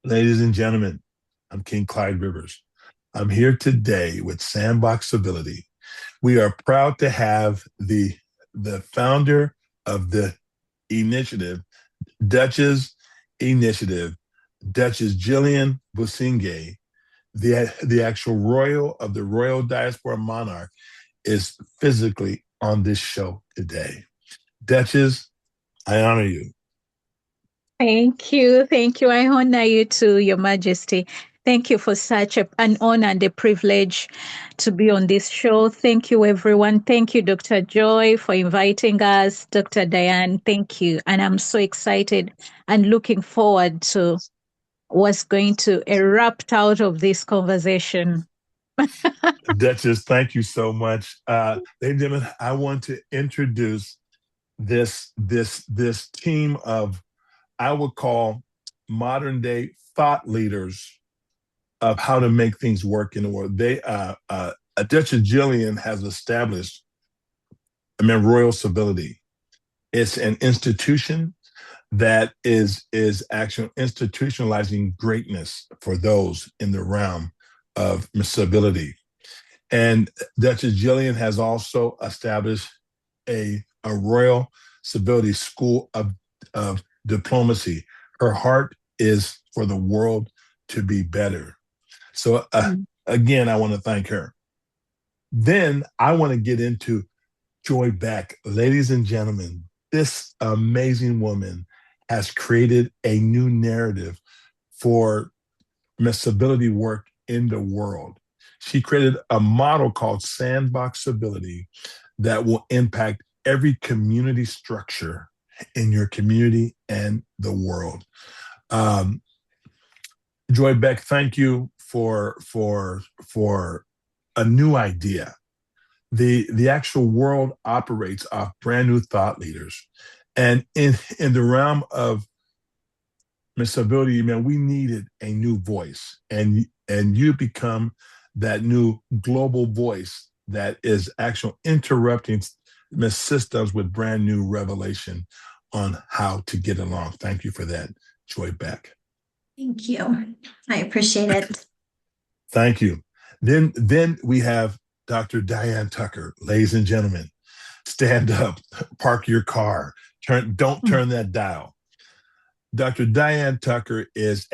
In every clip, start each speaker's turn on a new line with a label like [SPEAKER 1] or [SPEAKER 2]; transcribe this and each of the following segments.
[SPEAKER 1] Ladies and gentlemen, I'm King Clyde Rivers. I'm here today with Sandbox Civility. We are proud to have the founder of the initiative, Duchess Initiative, Duchess Jillian Busingye, the actual royal of the Royal Diaspora Monarch, is physically on this show today. Duchess, I honor you.
[SPEAKER 2] Thank you. Thank you. I honor you too, Your Majesty. Thank you for such an honor and a privilege to be on this show. Thank you, everyone. Thank you, Dr. Joy, for inviting us. Dr. Diane, thank you. And I'm so excited and looking forward to what's going to erupt out of this conversation.
[SPEAKER 1] Duchess, thank you so much. Ladies and gentlemen, I want to introduce this team of, I would call, modern day thought leaders of how to make things work in the world. Duchess Jillian has established, Royal Civility. It's an institution that is actually institutionalizing greatness for those in the realm of civility. And Duchess Jillian has also established a Royal Civility School of Diplomacy. Her heart is for the world to be better. So, again, I want to thank her. Then I want to get into Joy Beck. Ladies and gentlemen, this amazing woman has created a new narrative for civility work in the world. She created a model called Sandbox Civility that will impact every community structure in your community and the world. Joy Beck, thank you for a new idea. The actual world operates off brand new thought leaders, and in the realm of civility, man, we needed a new voice, and you become that new global voice that is actually interrupting systems with brand new revelation on how to get along. Thank you for that, Joy Beck.
[SPEAKER 3] Thank you. I appreciate it.
[SPEAKER 1] Thank you. Then we have Dr. Diane Tucker. Ladies and gentlemen, stand up, park your car, don't turn that dial. Dr. Diane Tucker is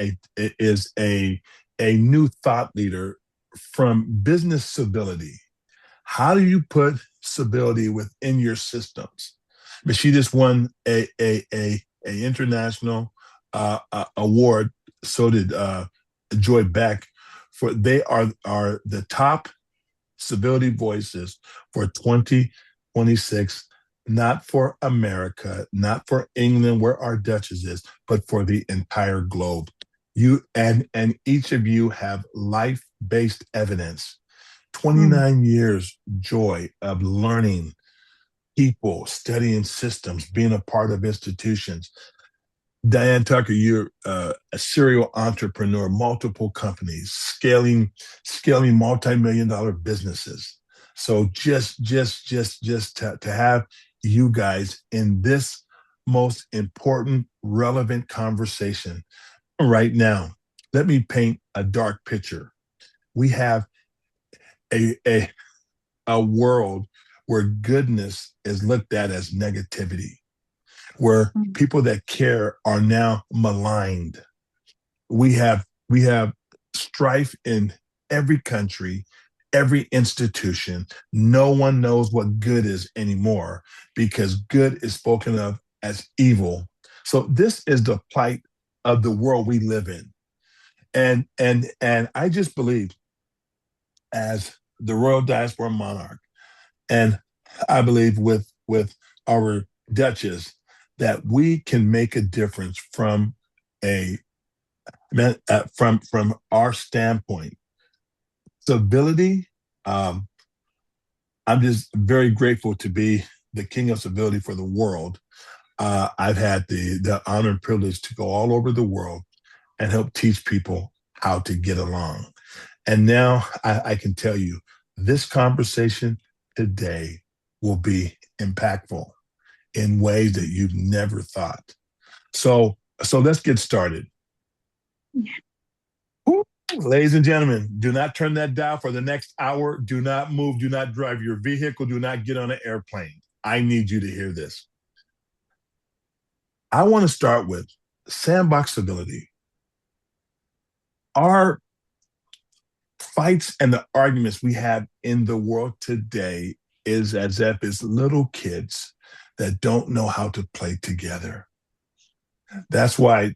[SPEAKER 1] a new thought leader from business civility. How do you put civility within your systems? But she just won a international award. So did Joy Beck. For they are the top civility voices for 2026, not for America, not for England, where our Duchess is, but for the entire globe. You and each of you have life-based evidence. 29 years, Joy, of learning people, studying systems, being a part of institutions. Diane Tucker, you're a serial entrepreneur, multiple companies, scaling multi-million-dollar businesses. So just to have you guys in this most important, relevant conversation right now, let me paint a dark picture. We have a world where goodness is looked at as negativity, where people that care are now maligned. We have strife in every country, every institution. No one knows what good is anymore because good is spoken of as evil. So this is the plight of the world we live in. And I just believe, as the Royal Diaspora Monarch, and I believe with our Duchess, that we can make a difference from from our standpoint. Civility, I'm just very grateful to be the king of civility for the world. I've had the honor and privilege to go all over the world and help teach people how to get along. And now I can tell you, this conversation today will be impactful in ways that you've never thought. So let's get started. Ooh, ladies and gentlemen, do not turn that dial for the next hour. Do not move. Do not drive your vehicle. Do not get on an airplane. I need you to hear this. I want to start with Sandbox Civility. Our fights and the arguments we have in the world today is as if it's little kids that don't know how to play together. That's why,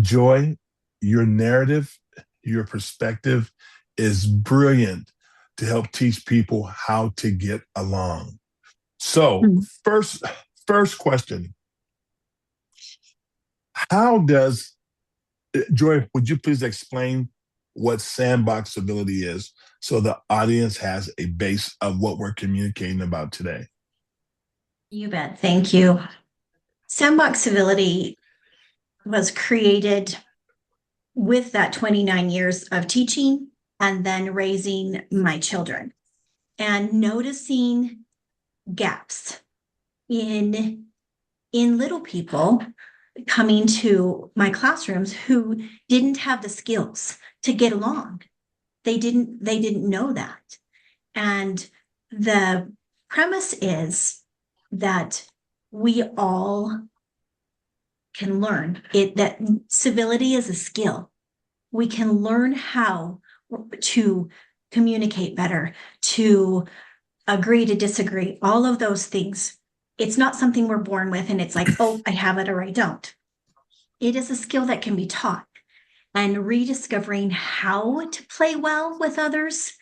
[SPEAKER 1] Joy, your narrative, your perspective is brilliant to help teach people how to get along. So, first question, how does Joy, would you please explain what Sandbox Civility is so the audience has a base of what we're communicating about today?
[SPEAKER 3] You bet. Thank you. Sandbox Civility was created with that 29 years of teaching and then raising my children and noticing gaps in little people coming to my classrooms who didn't have the skills to get along. They didn't know that. And the premise is that we all can learn it, that civility is a skill. We can learn how to communicate better, to agree to disagree, all of those things. It's not something we're born with and it's like, oh, I have it or I don't. It is a skill that can be taught, and rediscovering how to play well with others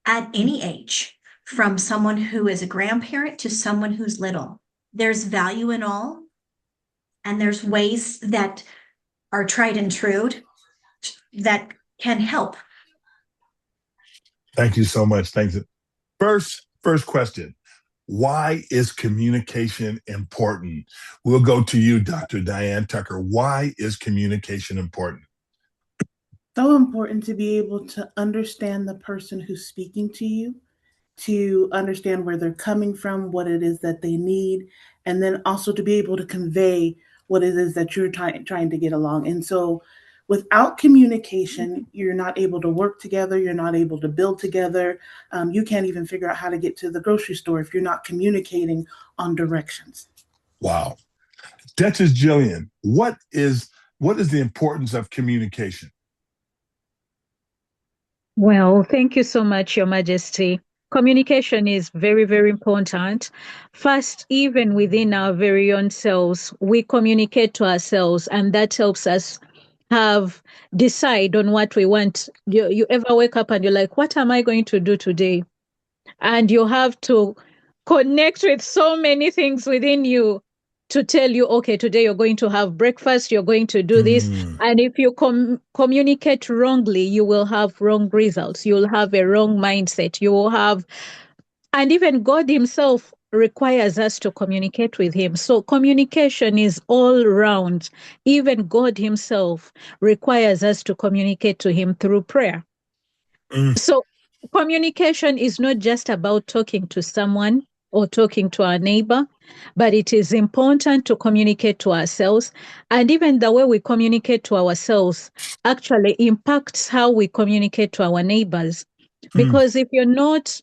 [SPEAKER 3] at any age, from someone who is a grandparent to someone who's little. There's value in all, and there's ways that are tried and true that can help.
[SPEAKER 1] Thank you so much. Thanks. First question. Why is communication important? We'll go to you, Dr. Diane Tucker. Why is communication important?
[SPEAKER 4] So important to be able to understand the person who's speaking to you, to understand where they're coming from, what it is that they need, and then also to be able to convey what it is that you're trying to get along. And so without communication, you're not able to work together. You're not able to build together. You can't even figure out how to get to the grocery store if you're not communicating on directions.
[SPEAKER 1] Wow. Duchess Jillian, what is the importance of communication?
[SPEAKER 2] Well, thank you so much, Your Majesty. Communication is very, very important. First, even within our very own selves, we communicate to ourselves, and that helps us decide on what we want. You ever wake up and you're like, what am I going to do today? And you have to connect with so many things within you to tell you, okay, today you're going to have breakfast, you're going to do this. And if you communicate wrongly, you will have wrong results. You'll have a wrong mindset. You will have, and even God himself requires us to communicate with him. So communication is all round. Even God himself requires us to communicate to him through prayer. So communication is not just about talking to someone or talking to our neighbor, but it is important to communicate to ourselves. And even the way we communicate to ourselves actually impacts how we communicate to our neighbors. Because if you're not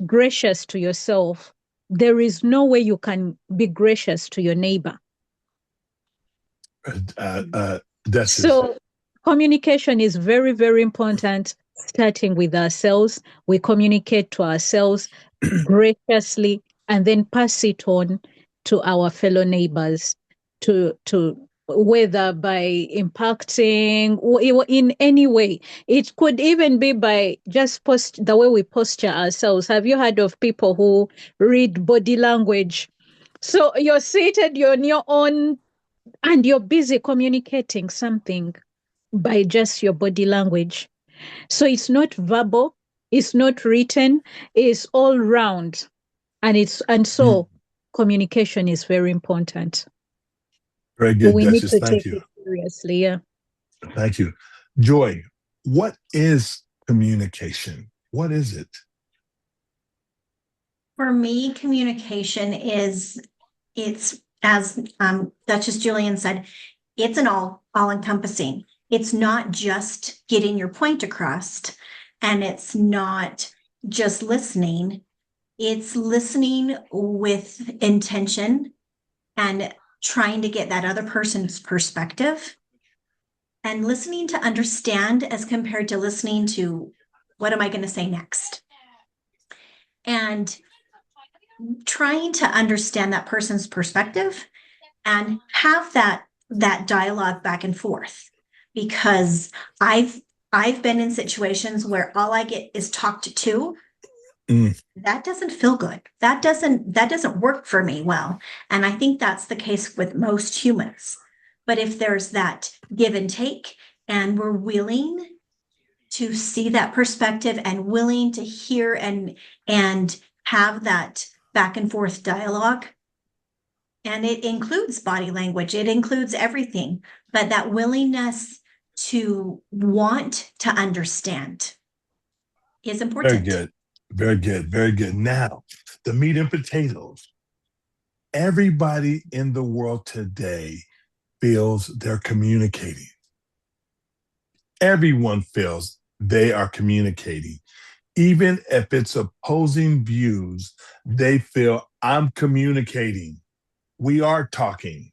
[SPEAKER 2] gracious to yourself, there is no way you can be gracious to your neighbor. So communication is very, very important, starting with ourselves. We communicate to ourselves graciously and then pass it on to our fellow neighbors, to whether by impacting or in any way. It could even be by just the way we posture ourselves. Have you heard of people who read body language? So you're seated, you're on your own, and you're busy communicating something by just your body language. So it's not verbal, it's not written, it's all round. And so communication is very important.
[SPEAKER 1] Very good,
[SPEAKER 2] We
[SPEAKER 1] Duchess.
[SPEAKER 2] need to
[SPEAKER 1] Thank
[SPEAKER 2] take
[SPEAKER 1] you.
[SPEAKER 2] it seriously, yeah.
[SPEAKER 1] Thank you. Joy, what is communication? What is it?
[SPEAKER 3] For me, communication is, it's, as Duchess Julian said, it's an all-encompassing. it's not just getting your point across, and it's not just listening. It's listening with intention and trying to get that other person's perspective, and listening to understand as compared to listening to what am I going to say next, and trying to understand that person's perspective and have that dialogue back and forth, because I've been in situations where all I get is talked to. That doesn't feel good. That doesn't work for me well. And I think that's the case with most humans. But if there's that give and take, and we're willing to see that perspective and willing to hear and have that back and forth dialogue, and it includes body language, it includes everything, but that willingness to want to understand is important.
[SPEAKER 1] Very good. Very good. Very good. Now, the meat and potatoes. Everybody in the world today feels they're communicating. Everyone feels they are communicating. Even if it's opposing views, they feel I'm communicating. We are talking.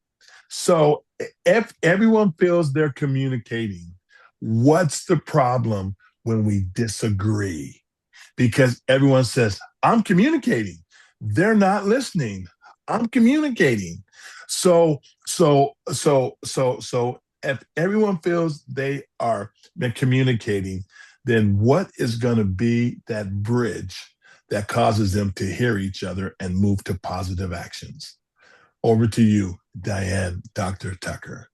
[SPEAKER 1] So if everyone feels they're communicating, what's the problem when we disagree? Because everyone says, I'm communicating. They're not listening. I'm communicating. So if everyone feels they are communicating, then what is going to be that bridge that causes them to hear each other and move to positive actions? Over to you, Diane, Dr. Tucker.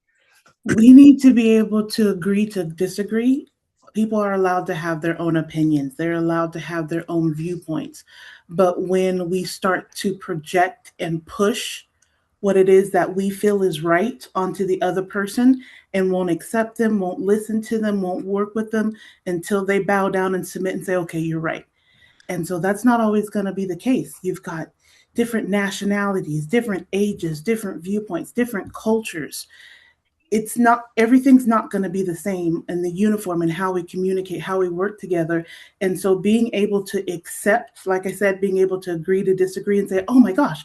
[SPEAKER 4] We need to be able to agree to disagree. People are allowed to have their own opinions, they're allowed to have their own viewpoints. But when we start to project and push what it is that we feel is right onto the other person and won't accept them, won't listen to them, won't work with them until they bow down and submit and say, okay, you're right. And so that's not always going to be the case. You've got different nationalities, different ages, different viewpoints, different cultures. It's not, everything's not going to be the same in the uniform and how we communicate, how we work together. And so being able to accept, like I said, being able to agree to disagree and say, oh my gosh,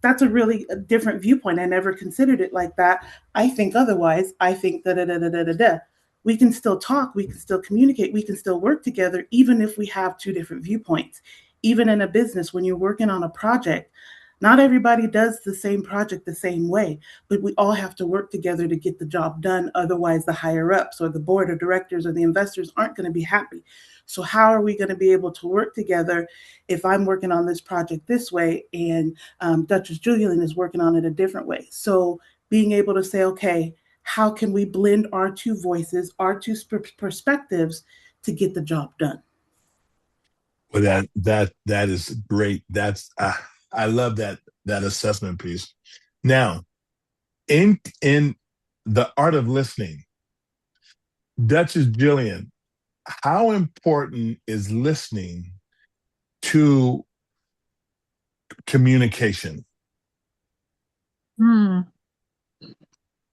[SPEAKER 4] that's a really different viewpoint. I never considered it like that. I think otherwise. I think da da da da da da da. We can still talk, we can still communicate, we can still work together, even if we have two different viewpoints. Even in a business, when you're working on a project, not everybody does the same project the same way, but we all have to work together to get the job done. Otherwise, the higher ups or the board of directors or the investors aren't going to be happy. So how are we going to be able to work together if I'm working on this project this way and Duchess Julian is working on it a different way? So being able to say, okay, how can we blend our two voices, our two perspectives to get the job done?
[SPEAKER 1] Well, that is great. That's I love that assessment piece. Now, in the art of listening, Duchess Jillian, how important is listening to communication?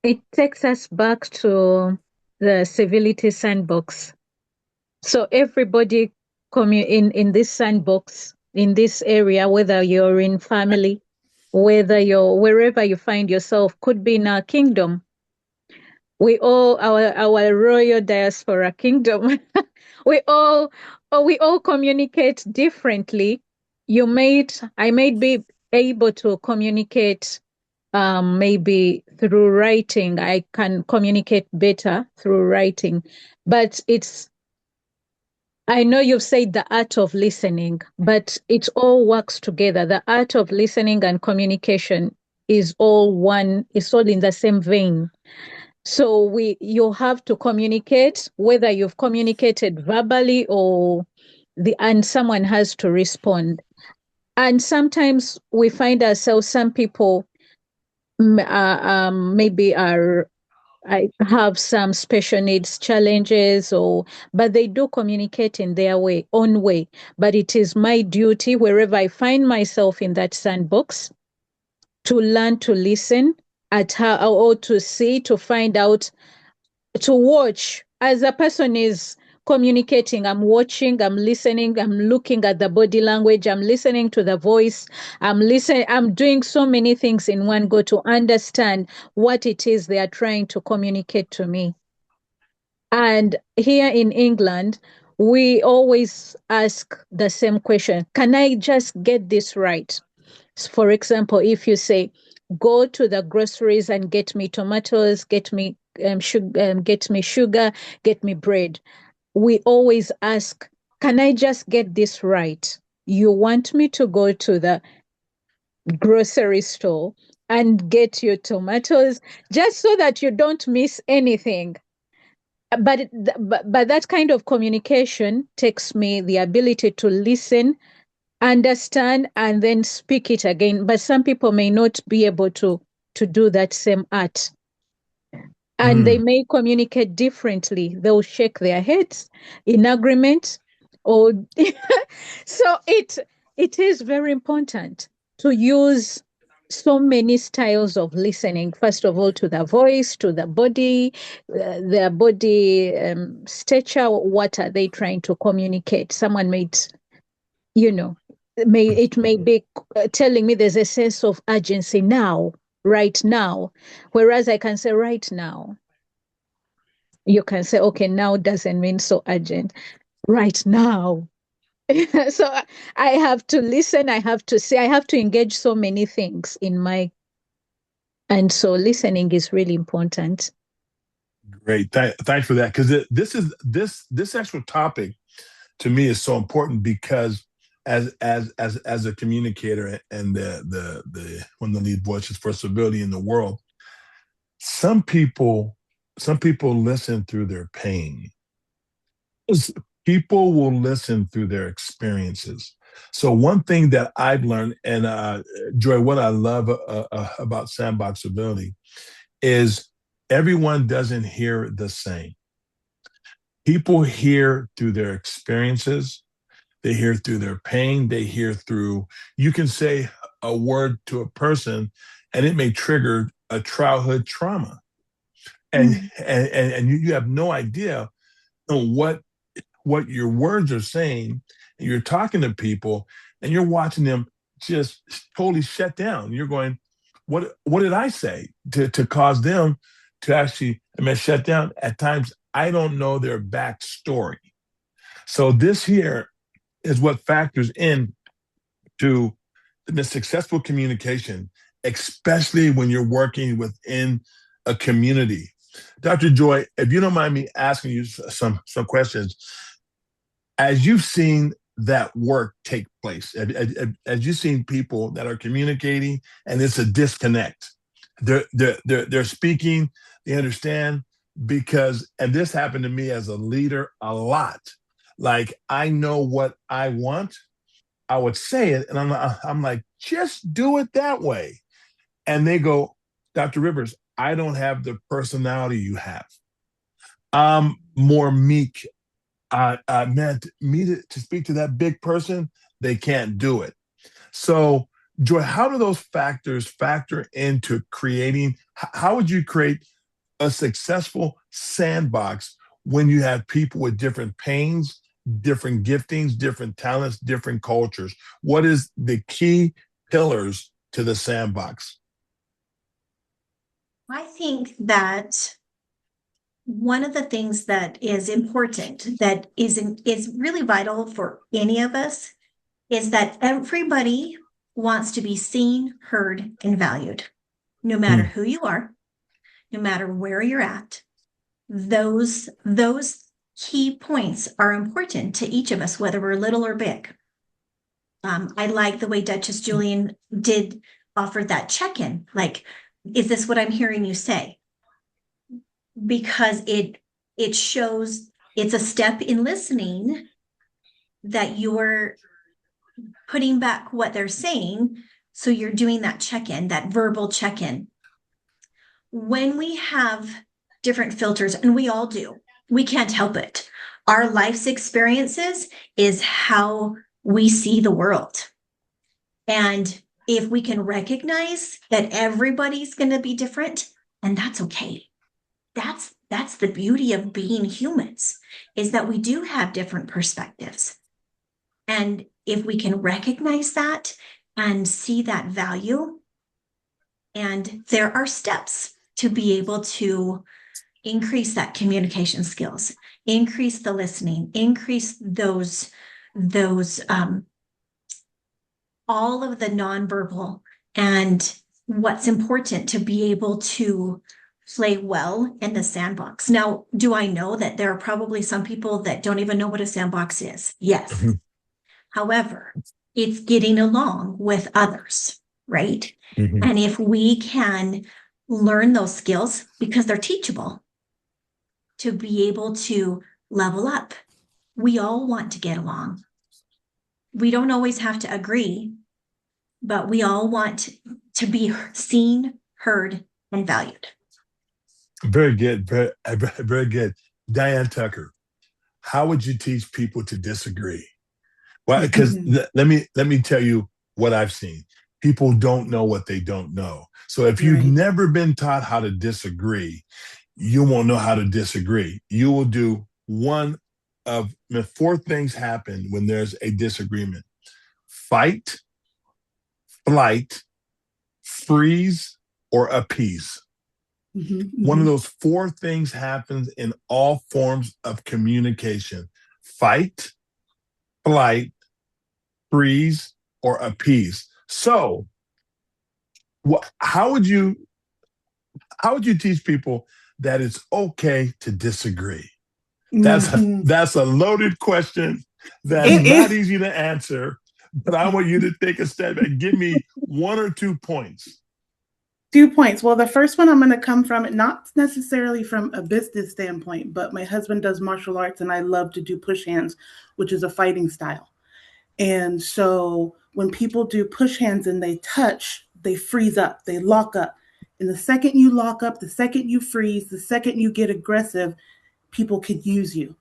[SPEAKER 2] It takes us back to the civility sandbox. So everybody in this sandbox, in this area, whether you're in family, whether you're wherever you find yourself, could be in our kingdom. We all our royal diaspora kingdom. we all communicate differently. I may be able to communicate maybe through writing. I can communicate better through writing, but I know you've said the art of listening, but it all works together. The art of listening and communication is all one, it's all in the same vein. So you have to communicate, whether you've communicated verbally and someone has to respond. And sometimes we find ourselves, some people maybe I have some special needs challenges, but they do communicate in their own way. But it is my duty, wherever I find myself in that sandbox, to learn to listen or to see, to find out to watch as a person is communicating. I'm watching, I'm listening, I'm looking at the body language, I'm listening to the voice, I'm doing so many things in one go to understand what it is they are trying to communicate to me. And here in England, we always ask the same question: can I just get this right? For example, if you say, go to the groceries and get me tomatoes, get me sugar, get me bread, we always ask, can I just get this right? You want me to go to the grocery store and get you tomatoes just so that you don't miss anything. But that kind of communication takes me the ability to listen, understand, and then speak it again. But some people may not be able to do that same art, and they may communicate differently. They'll shake their heads in agreement, or so it is very important to use so many styles of listening. First of all, to the voice, to the body, their body stature. What are they trying to communicate? Someone might, you know, may be telling me there's a sense of urgency now, right now, whereas I can say right now. You can say, okay, now doesn't mean so urgent, right now. So I have to listen, I have to say, I have to engage so many things in my, and so listening is really important.
[SPEAKER 1] Great, thanks for that, because this actual topic to me is so important, because as a communicator and the one of the lead voices for civility in the world, some people listen through their pain. People will listen through their experiences. So one thing that I've learned, and Joy, what I love about Sandbox Civility is everyone doesn't hear the same. People hear through their experiences. They hear through their pain. They hear through, you can say a word to a person and it may trigger a childhood trauma. And you have no idea what your words are saying. And you're talking to people and you're watching them just totally shut down. You're going, what did I say to cause them to actually shut down? At times, I don't know their backstory. So this here is what factors in to the successful communication, especially when you're working within a community. Dr. Joy, if you don't mind me asking you some questions, as you've seen that work take place, as you've seen people that are communicating and it's a disconnect, they're speaking, they understand, because, and this happened to me as a leader a lot. Like, I know what I want, I would say it, and I'm like, just do it that way. And they go, Dr. Rivers, I don't have the personality you have. I'm more meek. Man, me to speak to that big person, they can't do it. So, Joy, how do those factors factor into creating? How would you create a successful sandbox when you have people with different pains, different giftings, different talents, different cultures? What is the key pillars to the sandbox?
[SPEAKER 3] I think that one of the things that is important, that is really vital for any of us, is that everybody wants to be seen, heard, and valued, no matter who you are, no matter where you're at. Those key points are important to each of us, whether we're little or big. I like the way Duchess Julian offered that check-in. Like, is this what I'm hearing you say? Because it shows it's a step in listening that you're putting back what they're saying. So you're doing that check-in, that verbal check-in. When we have different filters, and we all do, we can't help it. Our life's experiences is how we see the world. And if we can recognize that everybody's going to be different, and that's okay. That's That's the beauty of being humans, is that we do have different perspectives. And if we can recognize that and see that value, and there are steps to be able to increase that communication skills, increase the listening, increase those all of the nonverbal, and what's important to be able to play well in the sandbox. Now, do I know that there are probably some people that don't even know what a sandbox is? Yes.
[SPEAKER 1] Mhm.
[SPEAKER 3] However, it's getting along with others, right?
[SPEAKER 1] Mhm.
[SPEAKER 3] And if we can learn those skills, because they're teachable, to be able to level up, we all want to get along. We don't always have to agree, but we all want to be seen, heard, and valued.
[SPEAKER 1] Very good. Very good. Diane Tucker, how would you teach people to disagree? Well, because let me tell you what I've seen. People don't know what they don't know. So if you've never been taught how to disagree, you won't know how to disagree. You will do one of the four things happen when there's a disagreement: fight, flight, freeze, or appease. One of those four things happens in all forms of communication: fight, flight, freeze, or appease. So, how would you teach people that it's okay to disagree? That's a loaded question. That's not easy to answer. But I want you to take a step and give me 1 or 2 points.
[SPEAKER 4] 2 points. Well, the first one I'm going to come from, not necessarily from a business standpoint, but my husband does martial arts and I love to do push hands, which is a fighting style. And so when people do push hands and they touch, they freeze up, they lock up. And the second you lock up, the second you freeze, the second you get aggressive, people could use you.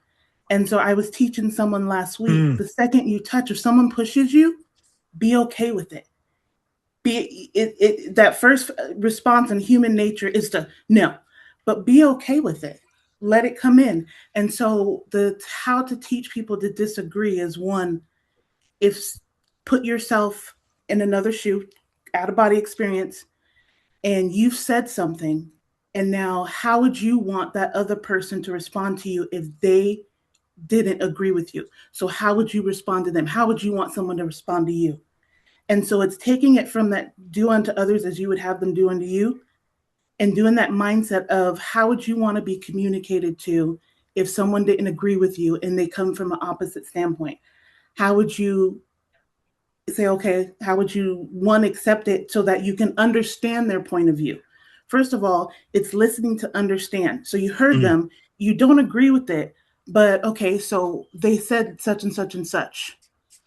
[SPEAKER 4] And so I was teaching someone last week, the second you touch, if someone pushes you, be okay with it. That first response in human nature is to no, but be okay with it. Let it come in. And so how to teach people to disagree is one, put yourself in another shoe, out of body experience, and you've said something. And now how would you want that other person to respond to you if they didn't agree with you? So how would you respond to them? How would you want someone to respond to you? And so it's taking it from that do unto others as you would have them do unto you, and doing that mindset of how would you want to be communicated to if someone didn't agree with you and they come from an opposite standpoint? How would you say, okay, how would you, one, accept it so that you can understand their point of view? First of all, it's listening to understand. So you heard them, you don't agree with it, but okay, so they said such and such and such.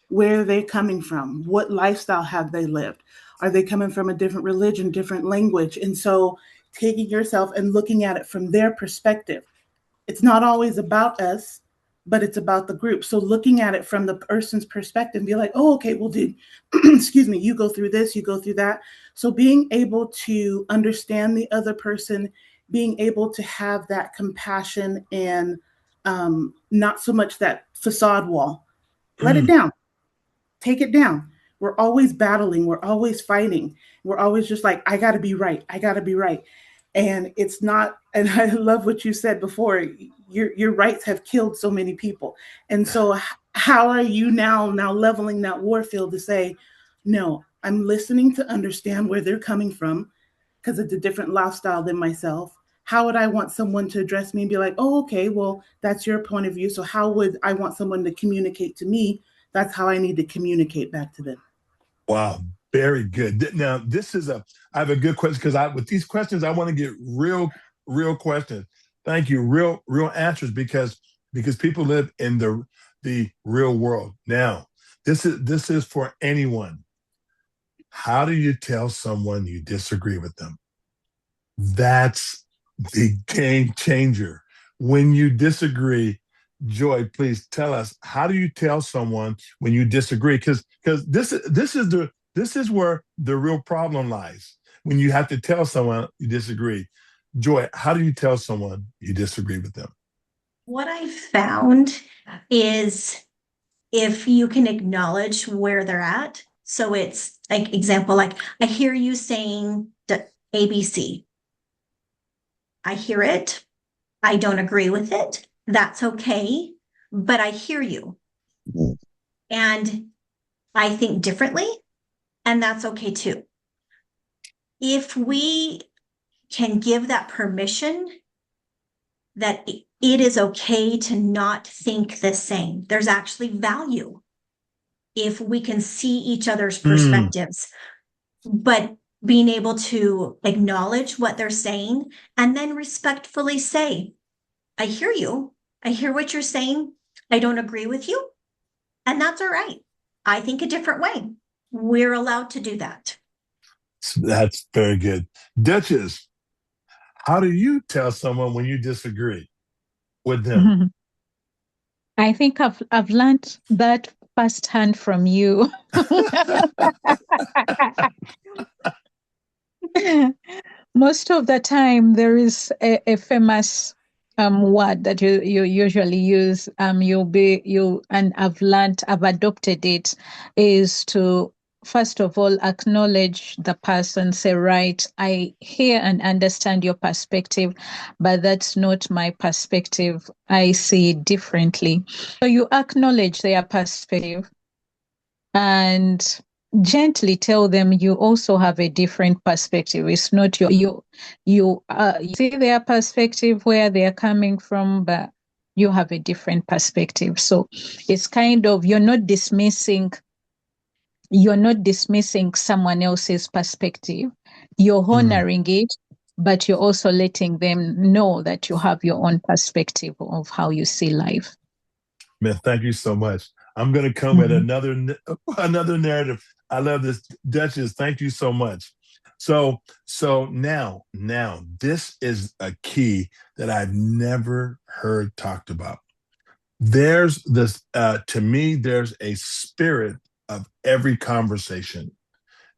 [SPEAKER 4] Where are they coming from? What lifestyle have they lived? Are they coming from a different religion, different language? And so taking yourself and looking at it from their perspective. It's not always about us, but it's about the group. So looking at it from the person's perspective and be like, oh, okay, well, dude, excuse me, you go through this, you go through that. So being able to understand the other person, being able to have that compassion and not so much that facade wall. Let it down. Take it down. We're always battling. We're always fighting. We're always just like, I got to be right. I got to be right. And it's not, and I love what you said before, your rights have killed so many people. And so how are you now leveling that war field to say, no, I'm listening to understand where they're coming from because it's a different lifestyle than myself. How would I want someone to address me and be like, oh, okay, well, that's your point of view. So how would I want someone to communicate to me? That's how I need to communicate back to them.
[SPEAKER 1] Wow, very good. Now, I have a good question because with these questions, I want to get real questions. Thank you, real answers because people live in the real world. Now, this is for anyone. How do you tell someone you disagree with them? That's the game changer. When you disagree, Joy, please tell us, how do you tell someone when you disagree? Because this is where the real problem lies. When you have to tell someone you disagree. Joy, how do you tell someone you disagree with them?
[SPEAKER 3] What I found is if you can acknowledge where they're at. So it's like example, like I hear you saying ABC. I hear it. I don't agree with it. That's okay. But I hear you. And I think differently. And that's okay too. If we can give that permission that it is okay to not think the same, there's actually value if we can see each other's perspectives, but being able to acknowledge what they're saying and then respectfully say, I hear you. I hear what you're saying. I don't agree with you. And that's all right. I think a different way. We're allowed to do that.
[SPEAKER 1] That's very good. Duchess, how do you tell someone when you disagree with them?
[SPEAKER 2] I think I've learned that firsthand from you. Most of the time, there is a famous word that you usually use. And I've adopted it, is to first of all acknowledge the person, say, right, I hear and understand your perspective, but that's not my perspective. I see it differently. So you acknowledge their perspective and gently tell them you also have a different perspective. It's not you see their perspective where they're coming from, but you have a different perspective. So it's kind of you're not dismissing someone else's perspective. You're honoring it, but you're also letting them know that you have your own perspective of how you see life.
[SPEAKER 1] Man, thank you so much. I'm going to come with another narrative. I love this, Duchess. Thank you so much. So now, this is a key that I've never heard talked about. There's this, to me, there's a spirit of every conversation.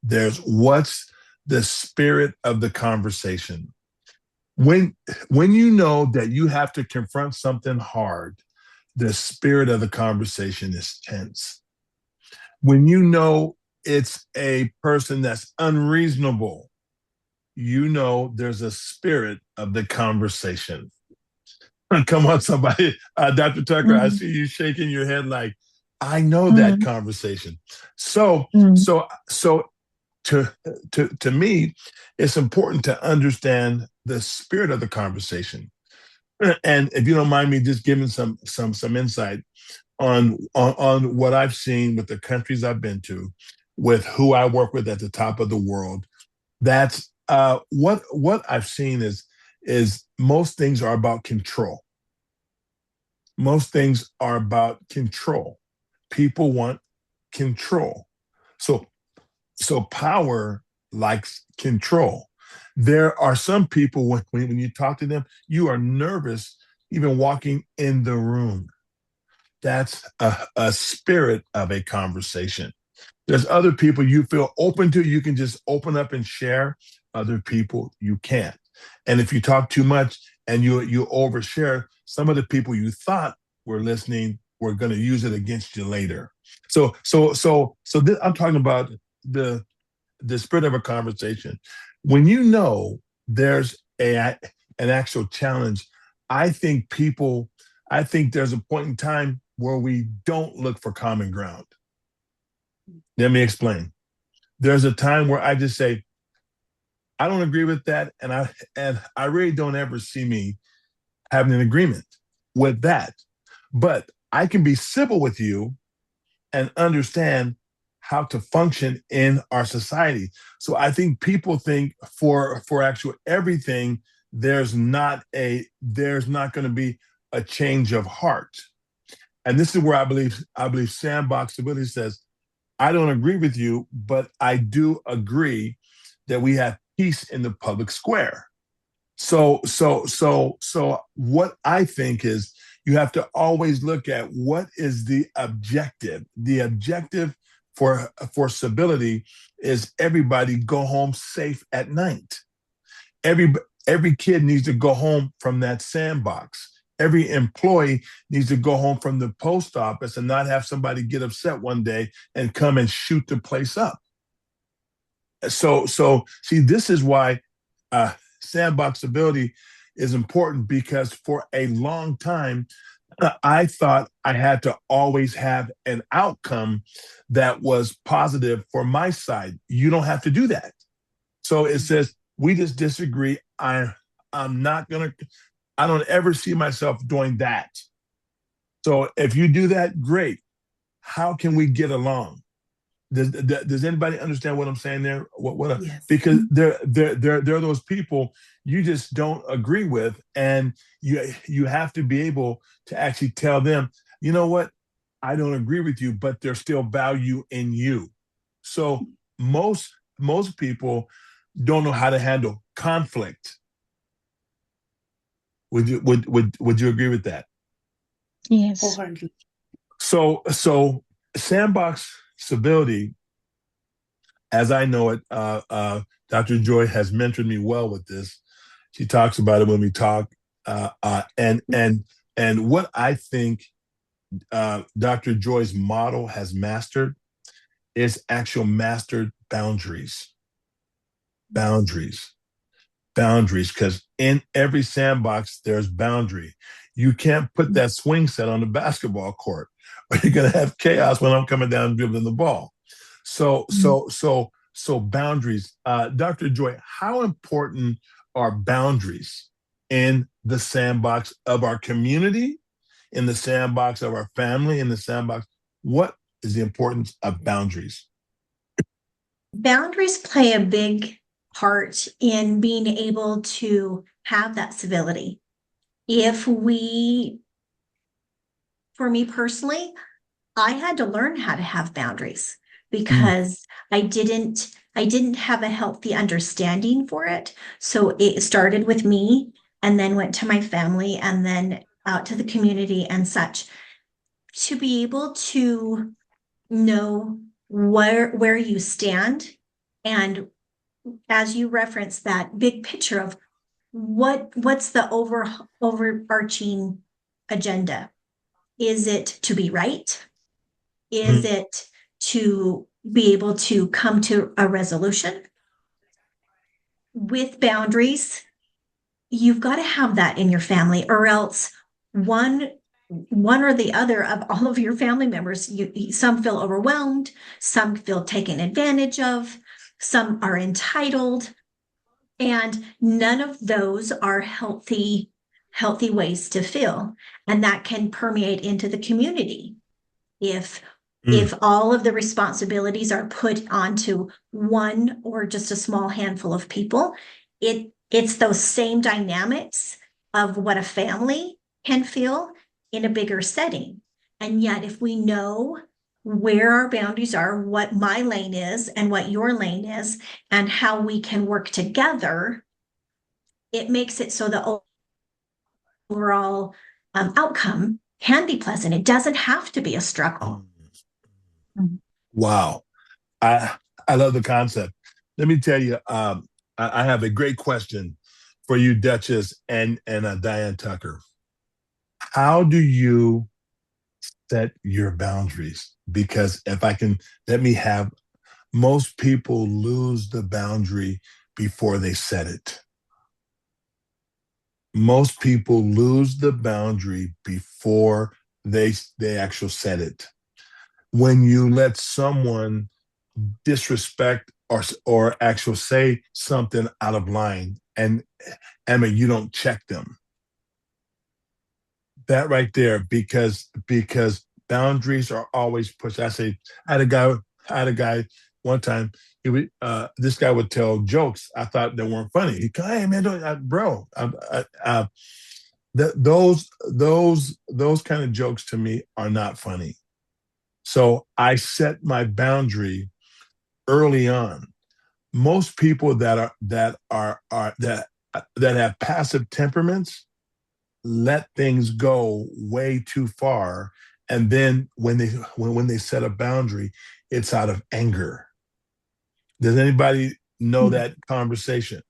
[SPEAKER 1] There's what's the spirit of the conversation. When you know that you have to confront something hard, the spirit of the conversation is tense. When you know it's a person that's unreasonable, you know there's a spirit of the conversation. Come on, somebody. Dr. Tucker, I see you shaking your head like, I know that conversation. So to me, it's important to understand the spirit of the conversation. And if you don't mind me just giving some insight on what I've seen with the countries I've been to, with who I work with at the top of the world, that's what I've seen is most things are about control. Most things are about control. People want control. So power likes control. There are some people when you talk to them, you are nervous even walking in the room. That's a spirit of a conversation. There's other people you feel open to, you can just open up and share. Other people you can't. And if you talk too much and you overshare, some of the people you thought were listening were going to use it against you later. So I'm talking about the spirit of a conversation. When you know there's an actual challenge, I think there's a point in time where we don't look for common ground. Let me explain. There's a time where I just say, I don't agree with that, and I really don't ever see me having an agreement with that. But I can be civil with you and understand how to function in our society. So I think people think for actual everything, there's not going to be a change of heart. And this is where I believe Sandbox Civility says, I don't agree with you, but I do agree that we have peace in the public square. So what I think is you have to always look at what is the objective. The objective for civility is everybody go home safe at night. Every kid needs to go home from that sandbox. Every employee needs to go home from the post office and not have somebody get upset one day and come and shoot the place up. So see, this is why Sandbox Civility is important, because for a long time, I thought I had to always have an outcome that was positive for my side. You don't have to do that. So it says, we just disagree. I'm not going to, I don't ever see myself doing that. So if you do that, great. How can we get along? Does anybody understand what I'm saying there?
[SPEAKER 4] Yes.
[SPEAKER 1] Because there are those people you just don't agree with, and you have to be able to actually tell them, you know what, I don't agree with you, but there's still value in you. So most people don't know how to handle conflict. Would you agree with that?
[SPEAKER 2] Yes.
[SPEAKER 4] Wholeheartedly.
[SPEAKER 1] So Sandbox Civility, as I know it, Dr. Joy has mentored me well with this. She talks about it when we talk, and what I think Dr. Joy's model has mastered is actual mastered boundaries. Boundaries, because in every sandbox there's boundary. You can't put that swing set on the basketball court, or you're gonna have chaos when I'm coming down and dribbling the ball. So boundaries. Dr. Joy, how important are boundaries in the sandbox of our community, in the sandbox of our family, in the sandbox? What is the importance of boundaries?
[SPEAKER 3] Boundaries play a big part in being able to have that civility. For me personally, I had to learn how to have boundaries because I didn't have a healthy understanding for it. So it started with me and then went to my family and then out to the community and such. To be able to know where you stand, and as you reference that big picture of what's the overarching agenda. Is it to be right? Is it to be able to come to a resolution? With boundaries, you've got to have that in your family, or else one or the other of all of your family members, some feel overwhelmed, some feel taken advantage of, some are entitled, and none of those are healthy ways to feel, and that can permeate into the community if all of the responsibilities are put onto one or just a small handful of people. It's those same dynamics of what a family can feel in a bigger setting. And yet, if we know where our boundaries are, what my lane is and what your lane is, and how we can work together, it makes it so the overall outcome can be pleasant. It doesn't have to be a struggle.
[SPEAKER 1] Wow. I love the concept. Let me tell you, I have a great question for you, Duchess and Diane Tucker. How do you set your boundaries? Because if I can, most people lose the boundary before they set it. Most people lose the boundary before they actually set it. When you let someone disrespect or actually say something out of line, and Emma, you don't check them. That right there, because boundaries are always pushed. I had a guy one time. This guy would tell jokes I thought they weren't funny. He go, hey man, those kind of jokes to me are not funny. So I set my boundary early on. Most people that have passive temperaments let things go way too far, and then when they set a boundary, it's out of anger. Does anybody know that conversation?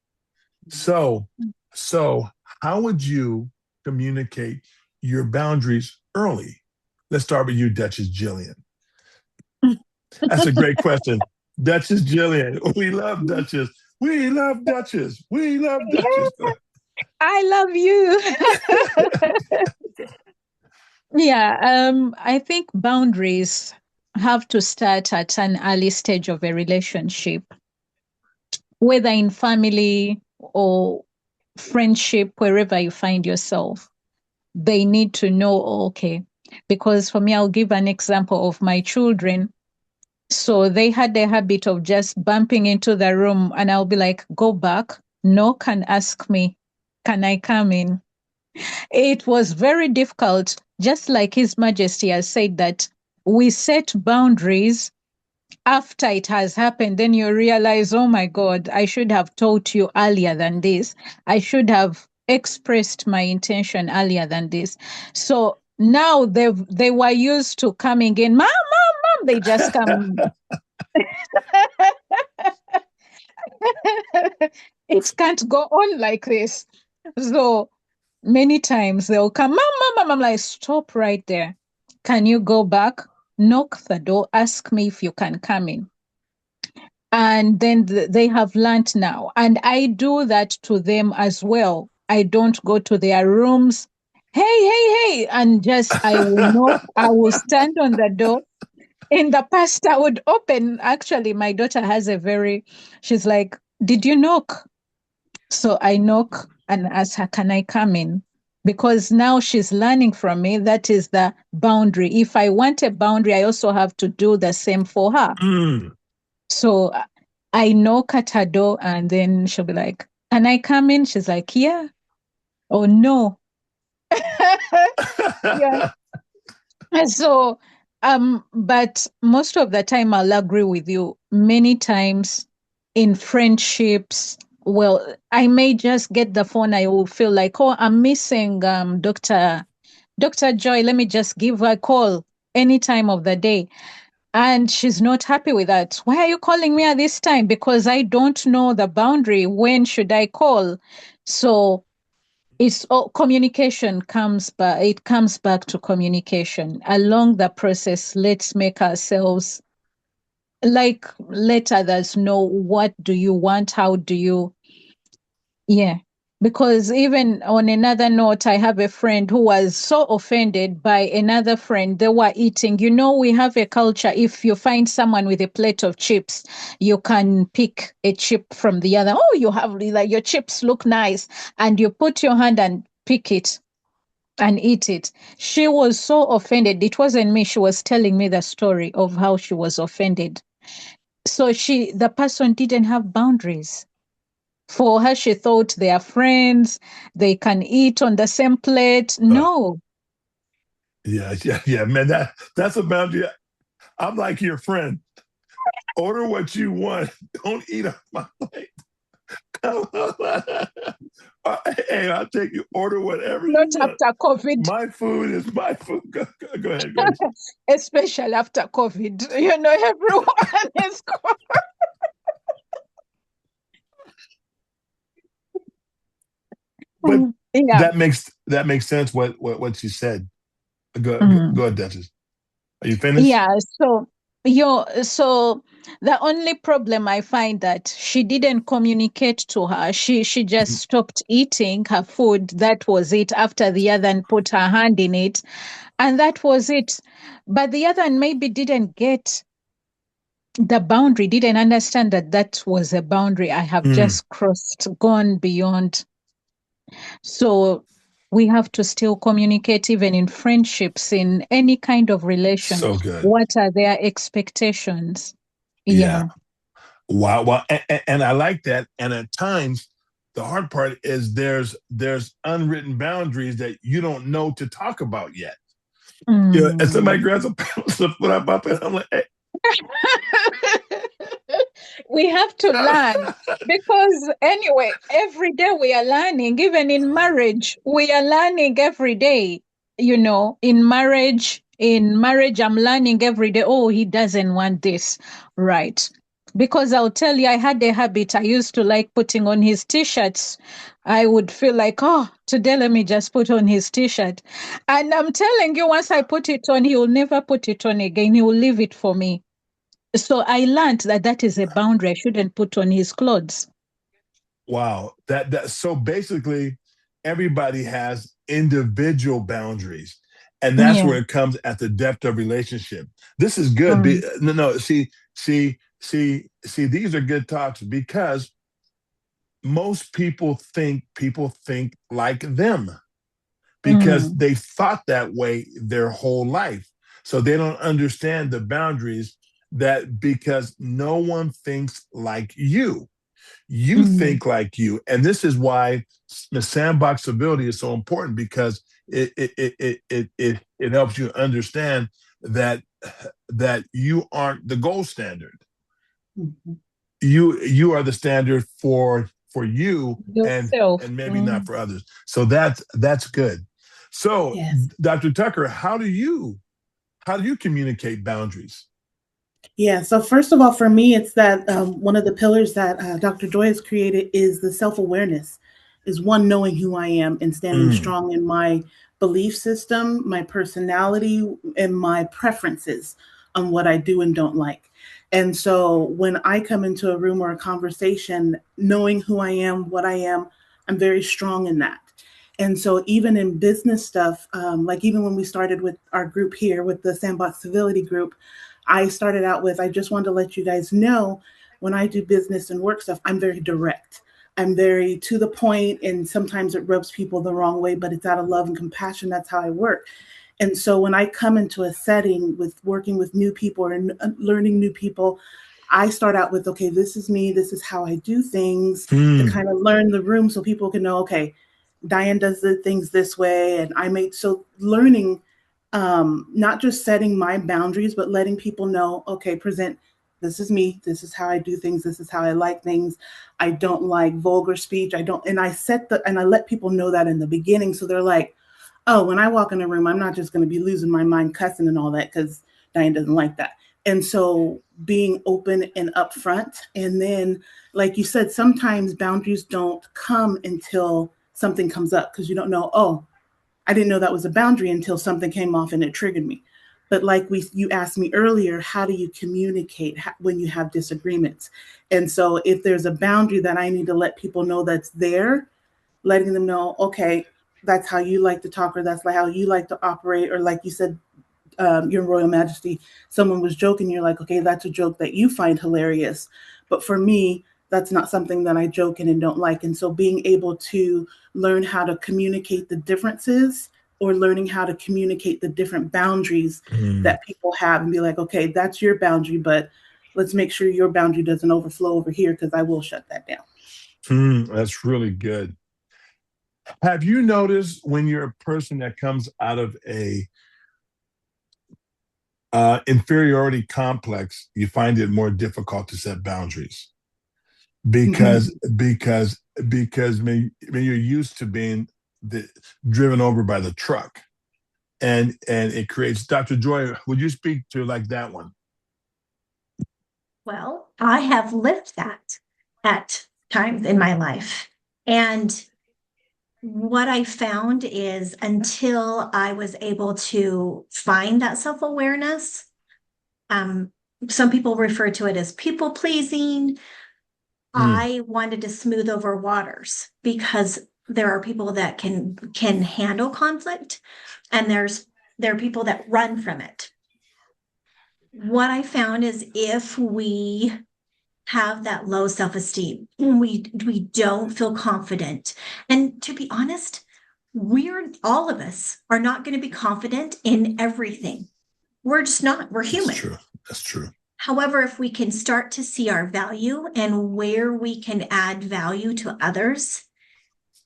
[SPEAKER 1] So So, how would you communicate your boundaries early? Let's start with you, Duchess Jillian. That's a great question. Duchess Jillian. We love Duchess. We love Duchess. We love Duchess.
[SPEAKER 2] I love you. Yeah, I think boundaries have to start at an early stage of a relationship, whether in family or friendship, wherever you find yourself. They need to know, okay, because for me, I'll give an example of my children. So they had the habit of just bumping into the room, and I'll be like, go back, knock and ask me, can I come in? It was very difficult, just like His Majesty has said that we set boundaries after it has happened. Then you realize, oh my God, I should have told you earlier than this. I should have expressed my intention earlier than this. So now they were used to coming in, mom, mom, mom. They just come. It can't go on like this. So many times they'll come, mom, mom, mom. I'm like, stop right there. Can you go back? Knock the door, ask me if you can come in. And then they have learned now. And I do that to them as well. I don't go to their rooms. Hey, hey, hey. And just, I will knock, I will stand on the door. In the past, I would open. Actually, my daughter has she's like, did you knock? So I knock and ask her, can I come in? Because now she's learning from me. That is the boundary. If I want a boundary, I also have to do the same for her. So I knock at her door and then she'll be like, can I come in? She's like, yeah. Oh, no. Yeah. And so, but most of the time I'll agree with you. Many times in friendships, well, I may just get the phone. I will feel like, oh, I'm missing Dr. Joy. Let me just give her a call any time of the day. And she's not happy with that. Why are you calling me at this time? Because I don't know the boundary. When should I call? So it's all communication comes back. It comes back to communication. Along the process, let's make ourselves let others know, what do you want? How do you, yeah. Because even on another note, I have a friend who was so offended by another friend. They were eating. You know, we have a culture. If you find someone with a plate of chips, you can pick a chip from the other. Oh, you have, like, your chips look nice. And you put your hand and pick it and eat it. She was so offended. It wasn't me. She was telling me the story of how she was offended. So the person didn't have boundaries. For her, she thought they are friends, they can eat on the same plate. No.
[SPEAKER 1] Yeah, man. That's a boundary. I'm like your friend. Order what you want. Don't eat off my plate. Hey, I'll take you. Order whatever
[SPEAKER 2] Not
[SPEAKER 1] you want.
[SPEAKER 2] after COVID.
[SPEAKER 1] My food is my food. Go ahead.
[SPEAKER 2] Especially after COVID. You know, everyone is
[SPEAKER 1] But
[SPEAKER 2] yeah.
[SPEAKER 1] that makes sense what you said. Go ahead, Duchess. Are you finished?
[SPEAKER 2] Yeah, so the only problem I find that she didn't communicate to her. She just stopped eating her food. That was it. After the other one put her hand in it, and that was it. But the other one maybe didn't get the boundary, didn't understand that that was a boundary I have just crossed, gone beyond. So we have to still communicate, even in friendships, in any kind of relation.
[SPEAKER 1] So good.
[SPEAKER 2] What are their expectations?
[SPEAKER 1] Yeah. Wow. And I like that. And at times, the hard part is there's unwritten boundaries that you don't know to talk about yet. Yeah, and somebody grabs a pencil, put up my pen. I'm like, hey.
[SPEAKER 2] We have to learn, because anyway, every day we are learning. Even in marriage, we are learning every day. You know, in marriage, I'm learning every day. Oh, he doesn't want this, right? Because I'll tell you, I had a habit. I used to like putting on his t-shirts I would feel like, oh, today let me just put on his t-shirt. And I'm telling you, once I put it on, he will never put it on again. He will leave it for me. So I learned that that is a boundary. I shouldn't put on his clothes.
[SPEAKER 1] Wow. That so basically everybody has individual boundaries. And that's
[SPEAKER 2] Yeah.
[SPEAKER 1] where it comes at the depth of relationship. This is good.
[SPEAKER 2] Mm.
[SPEAKER 1] No, see, these are good talks because most people think like them because
[SPEAKER 2] Mm.
[SPEAKER 1] they thought that way their whole life. So they don't understand the boundaries that because no one thinks like you
[SPEAKER 2] Mm.
[SPEAKER 1] think like you. And this is why the sandbox civility is so important because it helps you understand that you aren't the gold standard.
[SPEAKER 4] Mm-hmm.
[SPEAKER 1] You are the standard for you
[SPEAKER 2] Yourself.
[SPEAKER 1] and maybe not
[SPEAKER 2] Mm.
[SPEAKER 1] for others. So that's good. So
[SPEAKER 4] Yes.
[SPEAKER 1] Dr. Tucker, how do you communicate boundaries?
[SPEAKER 4] Yeah. So first of all, for me, it's that one of the pillars that Dr. Joy has created is the self-awareness, is one knowing who I am and standing
[SPEAKER 1] Mm,
[SPEAKER 4] strong in my belief system, my personality, and my preferences on what I do and don't like. And so when I come into a room or a conversation, knowing who I am, what I am, I'm very strong in that. And so even in business stuff, like even when we started with our group here with the Sandbox Civility group, I started out with, I just wanted to let you guys know when I do business and work stuff, I'm very direct. I'm very to the point, and sometimes it rubs people the wrong way, but it's out of love and compassion. That's how I work. And so when I come into a setting with working with new people or learning new people, I start out with, okay, this is me. This is how I do things to
[SPEAKER 1] mm,
[SPEAKER 4] kind of learn the room so people can know, okay, Diane does the things this way. And I made so learning not just setting my boundaries, but letting people know, okay, present, this is me, this is how I do things, this is how I like things. I don't like vulgar speech. I don't, and I let people know that in the beginning. So they're like, oh, when I walk in a room, I'm not just going to be losing my mind cussing and all that because Diane doesn't like that. And so being open and upfront. And then, like you said, sometimes boundaries don't come until something comes up because you don't know, oh, I didn't know that was a boundary until something came off and it triggered me. But like you asked me earlier, how do you communicate when you have disagreements? And so if there's a boundary that I need to let people know that's there, letting them know, okay, that's how you like to talk, or that's like how you like to operate, or like you said, Your Royal Majesty, someone was joking, you're like, okay, that's a joke that you find hilarious. But for me, that's not something that I joke in and don't like. And so being able to learn how to communicate the differences or learning how to communicate the different boundaries
[SPEAKER 1] mm,
[SPEAKER 4] that people have and be like, okay, that's your boundary, but let's make sure your boundary doesn't overflow over here because I will shut that down.
[SPEAKER 1] that's really good. Have you noticed when you're a person that comes out of a inferiority complex, you find it more difficult to set boundaries because when you're used to being driven over by the truck, and it creates. Dr. Joy, would you speak to like that one?
[SPEAKER 3] Well, I have lived that at times in my life. And what I found is until I was able to find that self awareness, um, some people refer to it as people pleasing.
[SPEAKER 1] Mm,
[SPEAKER 3] I wanted to smooth over waters because there are people that can handle conflict, and there are people that run from it. What I found is if we have that low self-esteem, we don't feel confident, and to be honest, we're all of us are not going to be confident in everything. We're just not. We're
[SPEAKER 1] that's
[SPEAKER 3] human.
[SPEAKER 1] true. That's true.
[SPEAKER 3] However, if we can start to see our value and where we can add value to others,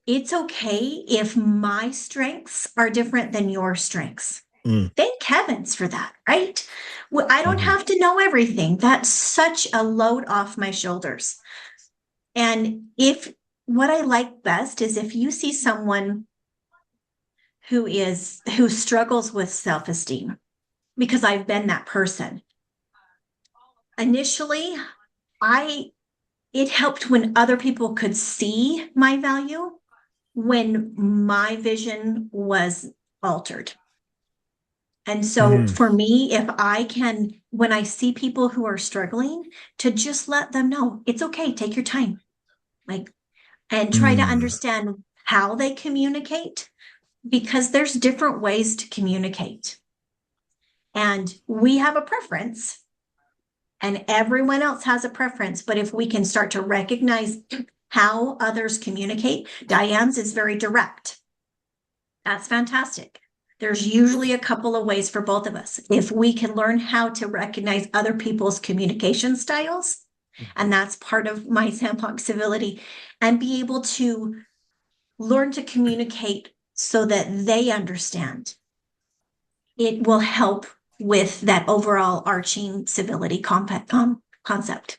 [SPEAKER 3] it's okay if my strengths are different than your strengths.
[SPEAKER 1] Mm,
[SPEAKER 3] Thank heavens for that, right? Well, I don't
[SPEAKER 1] mhm.
[SPEAKER 3] have to know everything. That's such a load off my shoulders. And if what I like best is if you see someone who struggles with self-esteem, because I've been that person. Initially, I it helped when other people could see my value when my vision was altered. And so for me, if I can, when I see people who are struggling, to just let them know it's okay, take your time, like, and try to understand how they communicate, because there's different ways to communicate. And we have a preference, and everyone else has a preference. But if we can start to recognize how others communicate, Diane's is very direct. That's fantastic. There's usually a couple of ways for both of us. If we can learn how to recognize other people's communication styles, and that's part of my Sandbox Civility, and be able to learn to communicate so that they understand, it will help with that overall arching civility concept.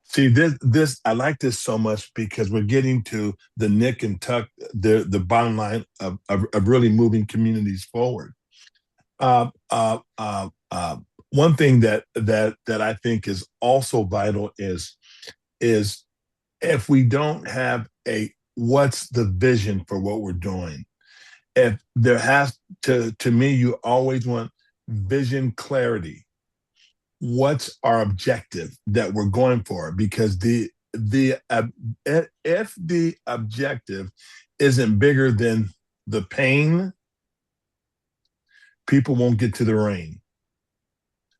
[SPEAKER 1] See, this I like this so much because we're getting to the nick and tuck, the bottom line of really moving communities forward. One thing that I think is also vital is if we don't have what's the vision for what we're doing. If there has to me, you always want vision clarity. What's our objective that we're going for? Because if the objective isn't bigger than the pain, people won't get to the rain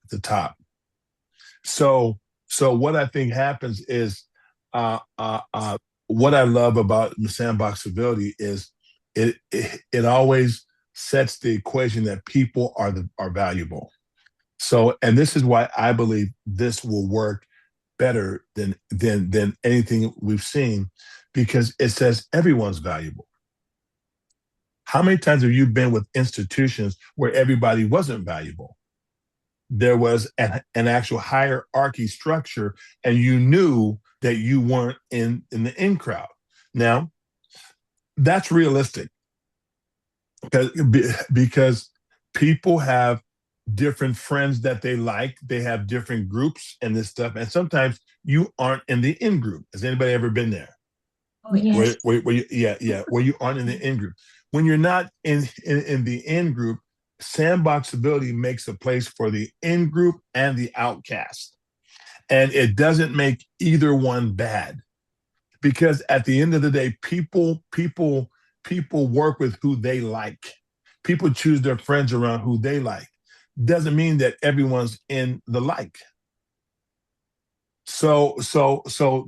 [SPEAKER 1] at the top. So what I think happens is what I love about the Sandbox Civility is it always sets the equation that people are valuable. So, and this is why I believe this will work better than anything we've seen, because it says everyone's valuable. How many times have you been with institutions where everybody wasn't valuable? There was an actual hierarchy structure, and you knew that you weren't in the in crowd. Now, that's realistic because people have different friends that they like. They have different groups and this stuff. And sometimes you aren't in the in group. Has anybody ever been there?
[SPEAKER 2] Oh, yes.
[SPEAKER 1] Where you aren't in the in group. When you're not in the in group, Sandbox Civility makes a place for the in group and the outcast. And it doesn't make either one bad. Because at the end of the day, people work with who they like. People choose their friends around who they like. Doesn't mean that everyone's in the like. So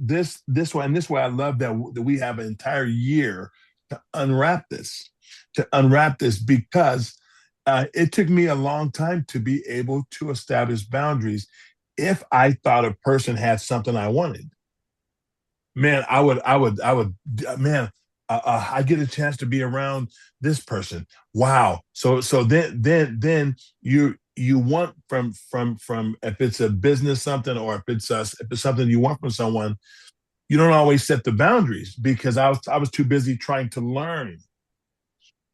[SPEAKER 1] this way, and this way I love that we have an entire year to unwrap this because it took me a long time to be able to establish boundaries. If I thought a person had something I wanted, man, I get a chance to be around this person. Wow. So then you want from if it's a business something, or if it's something you want from someone, you don't always set the boundaries because I was too busy trying to learn.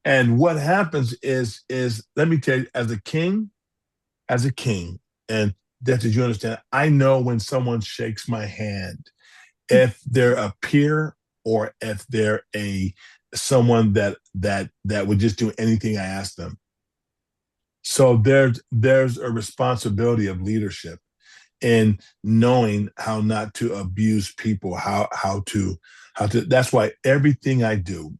[SPEAKER 1] And what happens is let me tell you, as a king, and that you understand, I know when someone shakes my hand, if they're a peer or if they're someone that would just do anything I ask them. So there's a responsibility of leadership in knowing how not to abuse people, how to that's why everything I do,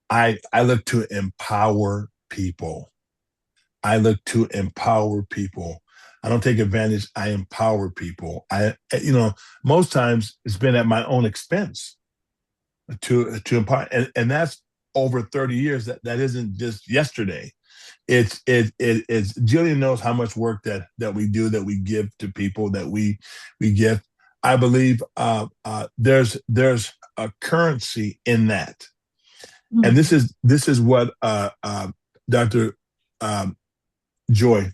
[SPEAKER 1] I look to empower people. I look to empower people. I don't take advantage. I empower people. Most times it's been at my own expense to empower, and that's over 30 years. That isn't just yesterday. It's Jillian knows how much work that we do, that we give to people, that we give. I believe there's a currency in that, and this is what Dr. Joy.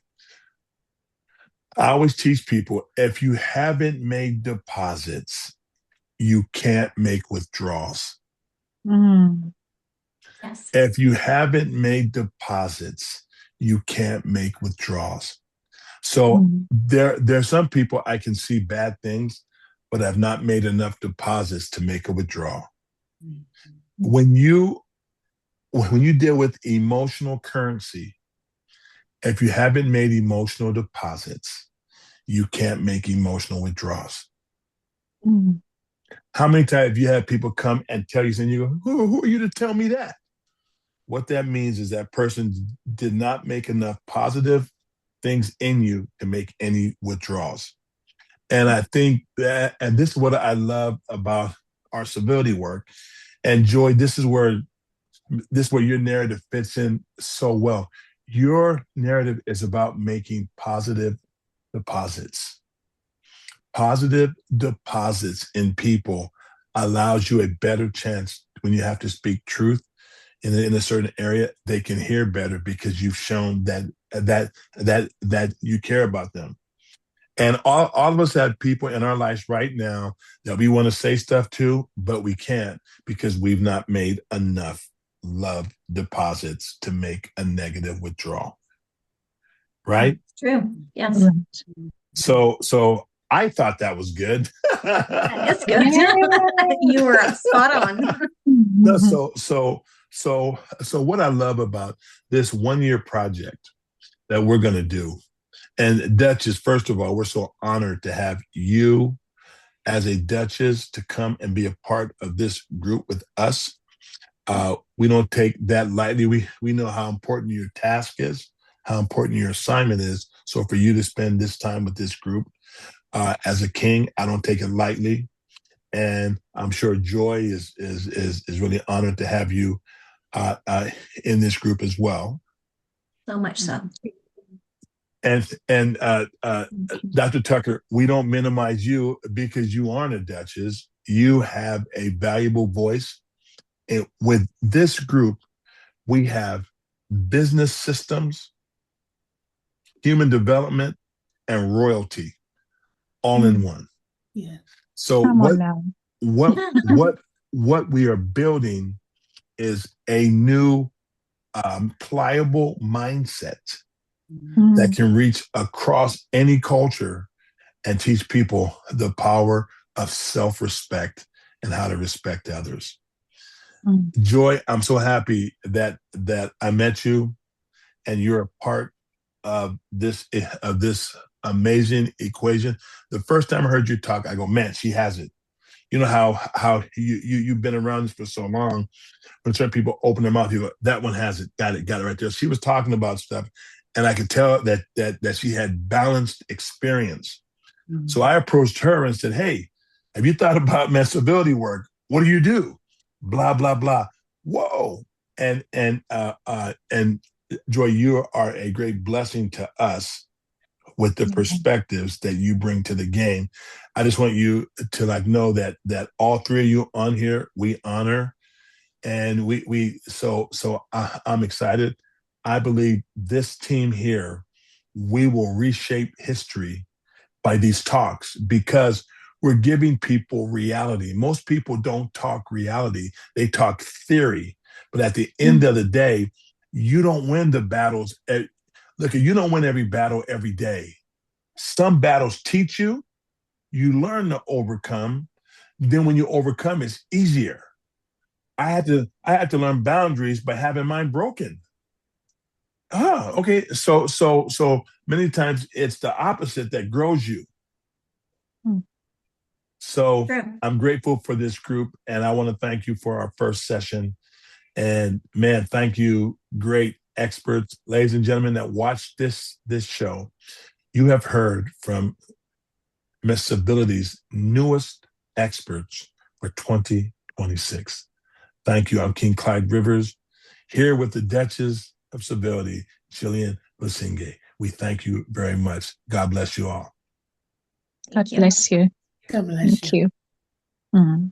[SPEAKER 1] I always teach people, if you haven't made deposits, you can't make withdrawals.
[SPEAKER 3] Yes.
[SPEAKER 1] If you haven't made deposits, you can't make withdrawals. So there's some people I can see bad things, but I've not made enough deposits to make a withdrawal. When you deal with emotional currency, if you haven't made emotional deposits, you can't make emotional withdrawals.
[SPEAKER 2] Mm.
[SPEAKER 1] How many times have you had people come and tell you, and you go, who are you to tell me that? What that means is that person did not make enough positive things in you to make any withdrawals. And I think that, and this is what I love about our civility work. And Joy, this is where your narrative fits in so well. Your narrative is about making positive deposits. Positive deposits in people allows you a better chance when you have to speak truth in a certain area. They can hear better because you've shown that you care about them. And all of us have people in our lives right now that we want to say stuff to, but we can't because we've not made enough love deposits to make a negative withdrawal. Right?
[SPEAKER 3] True. Yes.
[SPEAKER 1] So I thought that was good.
[SPEAKER 3] It's good. You were spot on.
[SPEAKER 1] No, so what I love about this 1-year project that we're going to do, and Duchess, first of all, we're so honored to have you as a Duchess to come and be a part of this group with us. We don't take that lightly. We know how important your task is, how important your assignment is. So for you to spend this time with this group as a king, I don't take it lightly. And I'm sure Joy is really honored to have you in this group as well.
[SPEAKER 3] So much so.
[SPEAKER 1] And Dr. Tucker, we don't minimize you because you aren't a Duchess. You have a valuable voice. And with this group, we have business systems, human development, and royalty all in one.
[SPEAKER 4] Yeah.
[SPEAKER 1] So what we are building is a new pliable mindset that can reach across any culture and teach people the power of self-respect and how to respect others. Joy, I'm so happy that I met you and you're a part of this amazing equation. The first time I heard you talk, I go, man, she has it. You know how you've been around this for so long. When certain people open their mouth, you go, that one has it, got it right there. She was talking about stuff, and I could tell that she had balanced experience. So I approached her and said, hey, have you thought about civility work? What do you do? Blah, blah, blah. Whoa. And Joy, you are a great blessing to us with the perspectives that you bring to the game. I just want you to know that all three of you on here, we honor. And I'm excited. I believe this team here, we will reshape history by these talks because we're giving people reality. Most people don't talk reality. They talk theory. But at the end of the day, you don't win the battles. Look, you don't win every battle every day. Some battles teach you, you learn to overcome. Then when you overcome, it's easier. I had to learn boundaries by having mine broken. Okay. So many times it's the opposite that grows you. So I'm grateful for this group, and I want to thank you for our first session. And man, thank you, great experts, ladies and gentlemen that watched this show. You have heard from Miss Civility's newest experts for 2026. Thank you. I'm King Clyde Rivers, here with the Duchess of Civility, Jillian Basinge. We thank you very much. God bless you all.
[SPEAKER 2] God bless you.
[SPEAKER 4] God bless you.
[SPEAKER 2] Thank you.